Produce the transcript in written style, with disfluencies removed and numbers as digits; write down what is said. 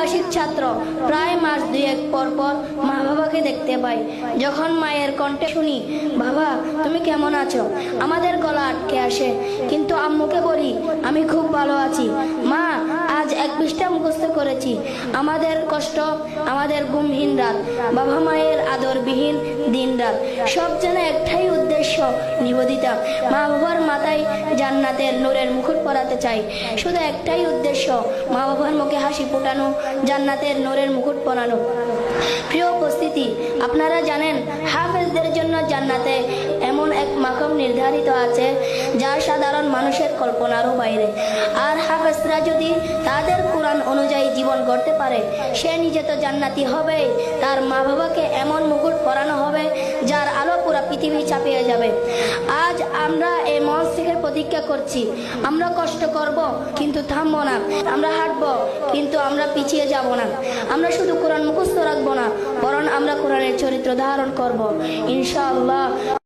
আবাসিক ছাত্র। প্রায় মাস দুয়েক পর পর মা বাবাকে দেখতে পাই। যখন মায়ের কণ্ঠে শুনি, বাবা তুমি কেমন আছো, আমাদের গলা আটকে আসে। কিন্তু আম্মুকে বলি, আমি খুব ভালো আছি মা, আজ এক পৃষ্ঠা মুখস্থ করেছি। আমাদের কষ্ট, আমাদের ঘুমহীন রাত, বাবা মায়ের আদরবিহীন দিন রাত, সব যেন একটাই উদ্দেশ্য, নিবেদিতা। মা বাবার মাথায় জান্নাতের নূরের মুকুট পরাতে চাই। শুধু একটাই উদ্দেশ্য, মা বাবার মুখে হাসি ফোটানো, জান্নাতের নূরের মুকুট পরানো। প্রিয় উপস্থিতি, আপনারা জানেন হাফেজদের জন্য জান্নাতে এমন এক মাকাম নির্ধারিত আছে যা সাধারণ মানুষের কল্পনারও বাইরে। আর হাফেজরা যদি তাদের কোরআন অনুযায়ী জীবন গড়তে পারে, সে নিজে তো জান্নাতি হবে, তার মা বাবাকে এমন মুকুট পরানো হবে যার আলো পুরো পৃথিবী চাপিয়ে যাবে। আজ আমরা এই মঞ্চ থেকে প্রতিজ্ঞা করছি, আমরা কষ্ট করব কিন্তু থামবো না, আমরা হাঁটবো কিন্তু আমরা পিছিয়ে যাব না। আমরা শুধু কোরআন মুখস্থ রাখবো না, বরং আমরা কোরআনের চরিত্র ধারণ করব ইনশাআল্লাহ।